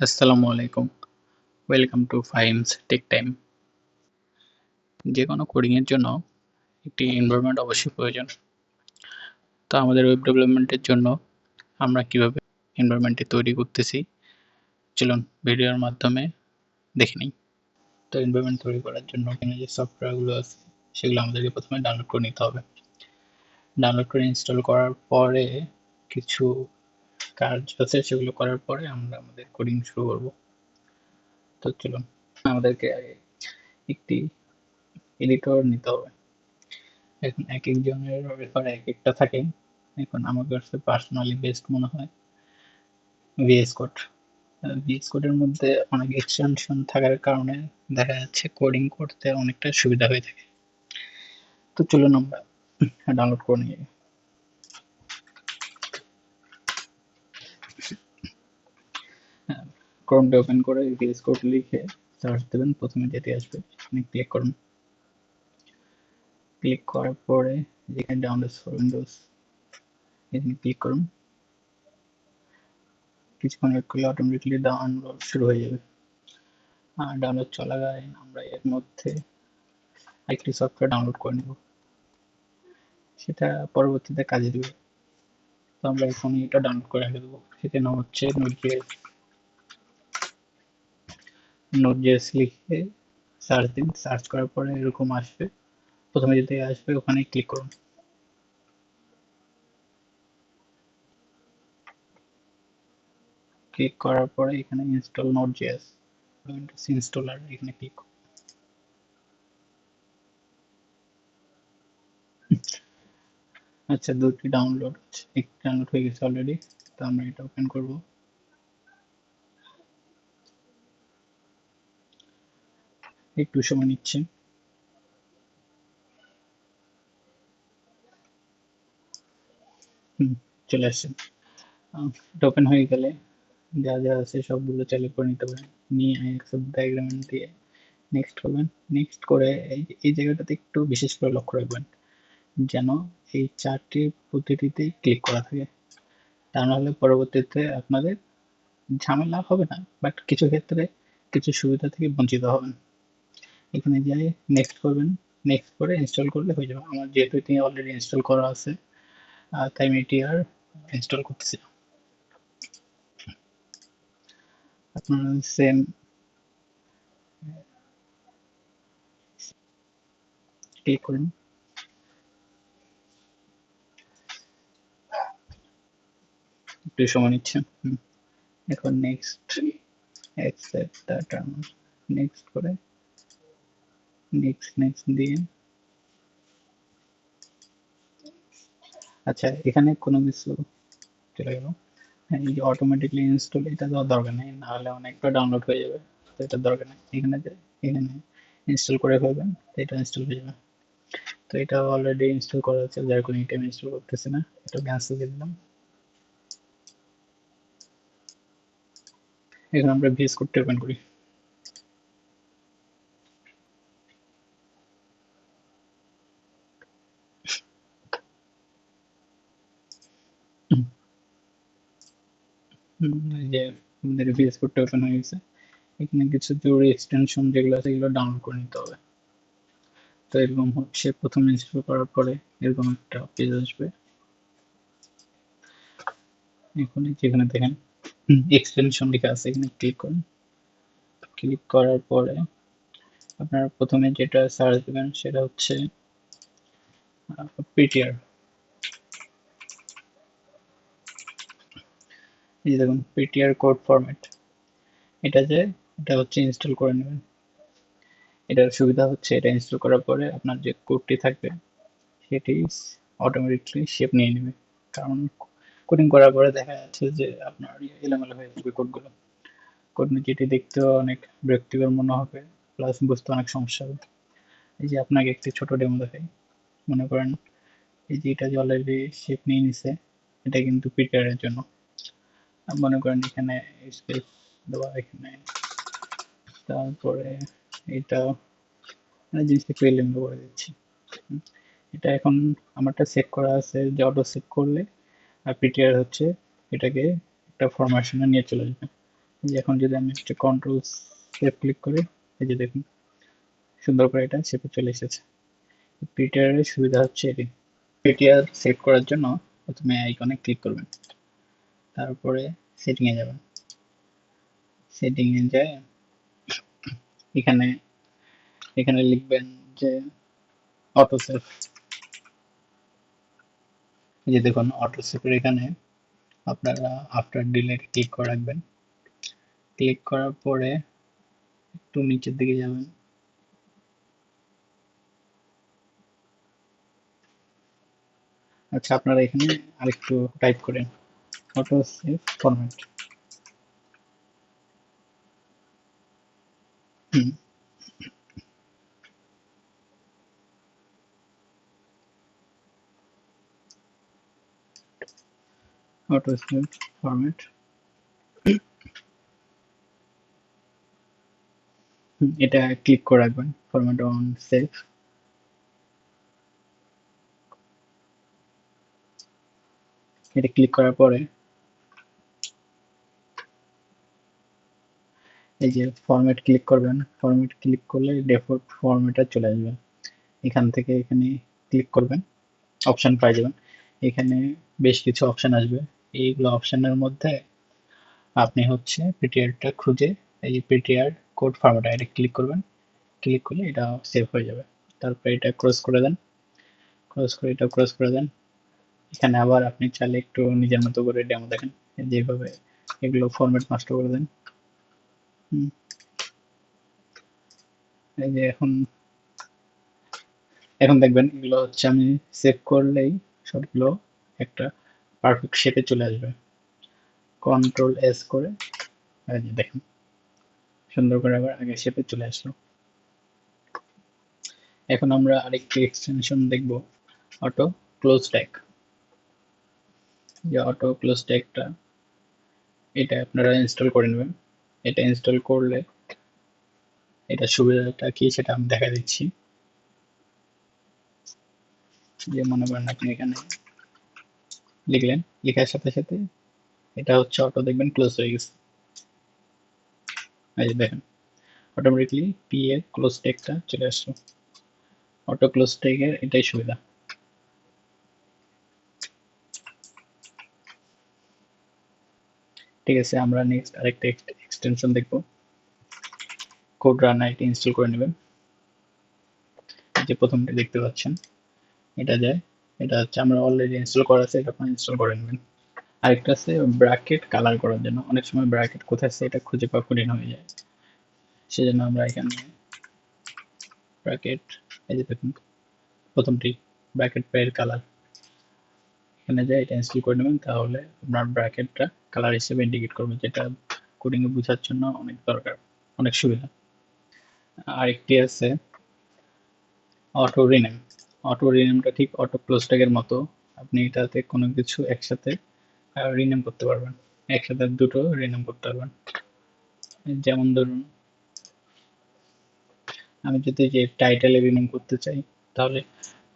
আসসালামু আলাইকুম। Welcome to Fahim's tech time. যেকোনো কোডিং এর জন্য একটি এনভায়রনমেন্ট অবশ্যই প্রয়োজন। তো আমাদের ওয়েব ডেভেলপমেন্টের জন্য আমরা কিভাবে এনভায়রনমেন্টটি তৈরি করতেছি চলুন ভিডিওর মাধ্যমে দেখে নিই। তো এনভায়রনমেন্ট তৈরি করার জন্য এখানে যে সফটওয়্যারগুলো আছে সেগুলো আমাদেরকে প্রথমে ডাউনলোড করে নিতে হবে। ডাউনলোড করে ইনস্টল করার পরে কিছু কাজ আছে সেগুলো করার পরে আমরা আমাদের কোডিং শুরু করব। তো চলুন আমাদেরকে আগে একটি এডিটর নিতে হবে। এখন একেকজনের ব্যাপারে একেকটা থাকে। এখন আমার কাছে পার্সোনালি বেস্ট মনে হয় ভিএস কোড। ভিএস কোডের মধ্যে অনেক এক্সটেনশন থাকার কারণে দেখা যাচ্ছে কোডিং করতে অনেকটা সুবিধা হয়ে থাকে। তো চলুন আমরা ডাউনলোড করে নিই। ক্রোমটা ওপেন করে ভিএস কোড লিখে সার্চ দেবেন, প্রথমে যেটি আসবে সেখানে ক্লিক করুন। ক্লিক করার পরে যেখানে ডাউনলোড ফর উইন্ডোজ এখানে ক্লিক করুন। কিছুক্ষণ ওয়েট করলে অটোমেটিকলি ডাউনলোড শুরু হয়ে যাবে। ডাউনলোড চলাকালীন আমরা এর মধ্যে একটি সফটওয়্যার ডাউনলোড করে নেব, সেটা পরবর্তীতে কাজে দেবে। তো আমরা এখনই এটা ডাউনলোড করে রেখে দেবো। সেটার নাম হচ্ছে নোড.জেএস। নোড.জেএস লিখে সার্চ দিন, সার্চ করার পরে এরকম আসবে। প্রথমে যেতে আসবে ওখানে ক্লিক করুন। ক্লিক করার পরে এখানে ইনস্টল নোড.জেএস ইনস্টলার এখানে ক্লিক করুন। আচ্ছা, দুটি ডাউনলোড একটি ডাউনলোড হয়ে গেছে অলরেডি। তো আমরা এটা ওপেন করব। একটু সময় নিচ্ছে। চলে আসছে। এটা ওপেন হয়ে গেলে যা যা আছে সবগুলো চালু করে নিতে পারেন। নিয়ে অ্যাকসেপ্ট ডায়াগ্রাম দিয়ে নেক্সট করবেন। নেক্সট করে এই জায়গাটাতে একটু বিশেষ করে লক্ষ্য রাখবেন যেন এই চারটি প্রতিটিতেই ক্লিক করা থাকে, তা নাহলে পরবর্তীতে আপনাদের ঝামেলা হবে না, বাট কিছু ক্ষেত্রে কিছু সুবিধা থেকে বঞ্চিত হবেন। এখানে যাই নেক্সট করবেন। নেক্সট করে ইনস্টল করলে হয়ে যাবে। আমার যেহেতু এটি অলরেডি ইনস্টল করা আছে তাই আমি এটি আর ইনস্টল করতেছি না। আপনারা সেম ক্লিক করুন। একটু সময় নিচ্ছে। এখন next accept the terms next করে নেক্সট নেক্সট দিয়ে আচ্ছা এখানে কোনো কিছু চলে গেল। হ্যাঁ, এই যে অটোমেটিকলি ইনস্টল এটা দেওয়ার দরকার নেই, নাহলে অনেকটা ডাউনলোড হয়ে যাবে। তো এটার দরকার নেই। এখানে যে এখানে ইনস্টল করে ফেলবেন, এটা ইনস্টল হয়ে যাবে। তো এটা অলরেডি ইনস্টল করা আছে, যার কোনো এটা আমি ইনস্টল করতেছি না, এটা ক্যান্সেল দিয়ে দিলাম। এখন আমরা ভিএস কোডটা ওপেন করি। এই যে আমাদের ভিএস কোডটা ওপেন হয়ে গেছে। এখানে কিছু জরুরি এক্সটেনশন যেগুলো আছে এগুলো ডাউনলোড করে নিতে হবে। তো এরকম হচ্ছে, প্রথম ইনস্টল করার পরে এরকম একটা পেজ আসবে। এখন যেখানে দেখেন এক্সটেনশন লেখা আছে এখানে ক্লিক করুন। ক্লিক করার পরে আপনারা প্রথমে যেটা সার্চ দেবেন সেটা হচ্ছে পিটিআর। এই যে দেখুন পিটিআর কোড ফরম্যাট, এটা যে এটা হচ্ছে ইনস্টল করে নেবেন। এটার সুবিধা হচ্ছে এটা ইনস্টল করার পরে আপনার যে কোডটি থাকবে সেটি অটোমেটিকলি শেপ নিয়ে নেবে। কারণ কোডিং করার পরে দেখা যাচ্ছে যে আপনার এলোমেলো হয়ে যাবে কোডগুলো। কোড যেটি দেখতেও অনেক বিরক্তিকর মনে হবে, প্লাস বুঝতে অনেক সমস্যা হবে। এই যে আপনাকে একটি ছোট ডেমো দেখাই। মনে করেন এই যে এটা যে অলরেডি শেপ নিয়ে নিছে, এটা কিন্তু পিটিআর এর জন্য। মনে করেন এখানে স্পেস দেওয়া, এখানে তারপরে এটা মানে জিনিসটা একটু এলোমেলো করে দিচ্ছি। এটা এখন আমারটা সেভ করা আছে যে অটো সেভ করলে আর পিটিআর হচ্ছে এটাকে একটা ফরমেশনে নিয়ে চলে যাবে। এখন যদি আমি একটা কন্ট্রোল সেভ ক্লিক করি, এই যে দেখুন সুন্দর করে এটা সেভে চলে এসেছে। পিটিআর এর সুবিধা হচ্ছে এটি। পিটিআর সেভ করার জন্য প্রথমে আইকনে ক্লিক করবেন, তারপরে সেটিং এ যাবেন। সেটিং এ যায় এখানে এখানে লিখবেন যে অটো সেভ। এই যে দেখুন অটো সেভের এখানে আপনারা আফটার ডিলেট ক্লিক করে রাখবেন। ক্লিক করার পরে একটু নিচের দিকে যাবেন, আচ্ছা আপনারা এখানে আরেকটু টাইপ করেন auto save format. Auto save format এটা ক্লিক করে রাখবেন, ফরম্যাট অন সেভ। এটা ক্লিক করার পরে এই যে ফরম্যাট ক্লিক করবেন, ফরম্যাট ক্লিক করলে ডিফল্ট ফরম্যাটে চলে আসবে। এখান থেকে এখানে ক্লিক করবেন, অপশন পেয়ে যাবেন। এখানে বেশ কিছু অপশন আসবে, এইগুলো অপশনের মধ্যে আপনি হচ্ছে পিটিআরটা খুঁজে এই যে পিটিআর কোড ফরম্যাট এটা ক্লিক করবেন। ক্লিক করলে এটা সেভ হয়ে যাবে। তারপরে এটা ক্রস করে দেন, ক্রস করে এটা ক্রস করে দেন। এখানে আবার আপনি চাইলে একটু নিজের মতো করে ডেমো দেখেন, যেভাবে এগুলো ফরম্যাট নষ্ট করে দেন। এই যে এখন এখন দেখবেন এগুলো হচ্ছে আমি সেভ করলেই সবগুলো একটা পারফেক্ট শেপে চলে আসবে। কন্ট্রোল এস করে এই যে দেখেন সুন্দর করে আবার আগের শেপে চলে আসলো। এখন আমরা আরেকটি এক্সটেনশন দেখব, অটো ক্লোজ ট্যাগ। যে অটো ক্লোজ ট্যাগটা এটা আপনারা ইনস্টল করে নেবেন। এটা ইনস্টল করলে এটা সুবিধাটা কি সেটা আমি দেখা দিচ্ছি। যে মনে করেন আপনি এখানে লিখলেন, লেখার সাথে সাথে এটা হচ্ছে অটো দেখবেন ক্লোজ হয়ে গেছে। এই যে দেখেন অটোমেটিকলি পি এর ক্লোজ ট্যাগটা চলে আসলো। অটো ক্লোজ ট্যাগের এটাই সুবিধা। ঠিক আছে, আমরা নেক্সট আরেকটা এক্সটেনশন দেখব, কোড রানার। এটা ইনস্টল করে নেবেন। যে প্রথমটা দেখতে পাচ্ছেন এটা যায়, এটা হচ্ছে আমরা অলরেডি ইনস্টল করা আছে, এটা আপনি ইনস্টল করে নেবেন। আরেকটা আছে ব্র্যাকেট কালার করার জন্য, অনেক সময় ব্র্যাকেট কোথায় আছে এটা খুঁজে পাওয়া কঠিন হয়ে যায়, সেজন্য আমরা এখানে ব্র্যাকেট এই যে দেখুন প্রথমটি ব্র্যাকেট পেয়ের কালার, এখানে যায় এটা ইনস্টল করে নেবেন। তাহলে আপনার ব্র্যাকেটটা কালার হিসেবে ইন্ডিকেট করবে, যেটা কোডিং এ বোঝার জন্য অনেক দরকার, অনেক সুবিধা। আরেকটি আছে অটো রিনেম। অটো রিনেমটা ঠিক অটো ক্লোজ ট্যাগের মতো, আপনি এটাতে কোনো কিছু একসাথে রিনেম করতে পারবেন, একসাথে দুটো রিনেম করতে পারবেন। যেমন ধরুন আমি যদি যে টাইটেলে রিনেম করতে চাই, তাহলে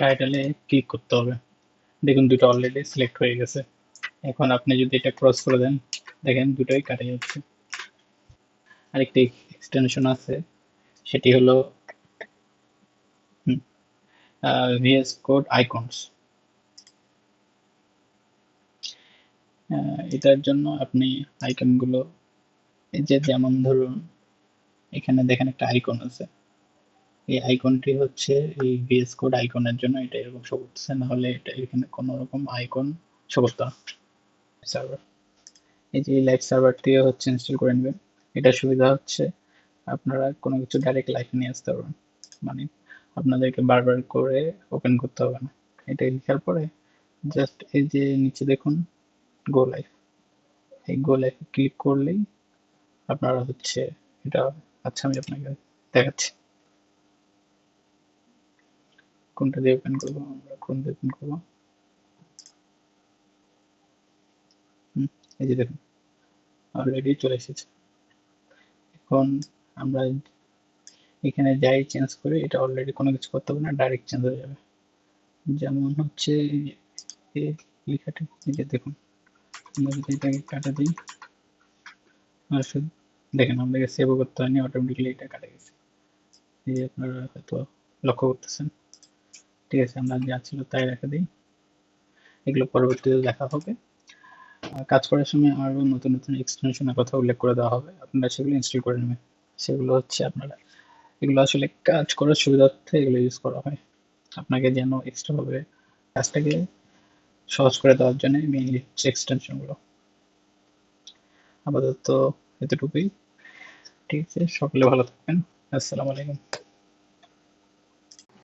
টাইটেলে ক্লিক করতে হবে। দেখুন দুটো অলরেডি সিলেক্ট হয়ে গেছে। এখন আপনি যদি এটা ক্রস করে দেন, দেখেন দুটোই কাটা যাচ্ছে। আরেকটি এক্সটেনশন আছে, সেটি হলো ভিএস কোড আইকনস। এটার জন্য আপনি আইকনগুলো এই যে যেমন ধরুন এখানে দেখেন একটা আইকন আছে, এই আইকনটি হচ্ছে এই ভিএস কোড আইকনের জন্য এটা এরকম শো করতেছে, না হলে এটা এখানে কোনো রকম আইকন শো করতে না। সার্ভার এই যে লাইভ সার্ভার থেকে হচ্ছে ইনস্টল করে নেবেন। এটা সুবিধা হচ্ছে আপনারা কোনো কিছু ডাইরেক্ট লাইভে নিয়ে আসতে পারবেন, মানে আপনাদেরকে বারবার করে ওপেন করতে হবে না। এটা লিখার পরে জাস্ট এই যে নিচে দেখুন গো লাইভ, এই গো লাইভে ক্লিক করলেই আপনারা হচ্ছে এটা। আচ্ছা আমি আপনাকে দেখাচ্ছি কোনটা দিয়ে ওপেন করবো, আমরা কোন দিয়ে ওপেন করবো। এই যে দেখুন অলরেডি চলে এসেছে। এখন আমরা এখানে যাই চেঞ্জ করি, এটা অলরেডি কোনো কিছু করতে হবে না, ডাইরেক্ট চেঞ্জ হয়ে যাবে। যেমন হচ্ছে এই লেখাটা এই যে দেখুন, আমরা যদি এটাকে কাটা দিই, দেখেন আমাদেরকে সেভও করতে হয়নি, অটোমেটিক্যালি এটা কাটে গেছে। এই যে আপনারা হয়তো লক্ষ্য করতেছেন। ঠিক আছে, আমরা যা ছিল তাই রেখে দিই, এগুলো পরবর্তীতে দেখা হবে। কাজ করার সময় আরও নতুন নতুন এক্সটেনশনের কথা উল্লেখ করে দেওয়া হবে, আপনারা সেগুলো ইনস্টল করে নেবেন। সেগুলো হচ্ছে আপনারা, এগুলো আসলে কাজ করার সুবিধার্থে এগুলো ইউজ করা হয়, আপনাকে যেন এক্সট্রাভাবে কাজটাকে সহজ করে দেওয়ার জন্য মেইনলি হচ্ছে এক্সটেনশনগুলো। আপাতত এতটুকুই। ঠিক আছে, সকলে ভালো থাকবেন। আসসালামু আলাইকুম।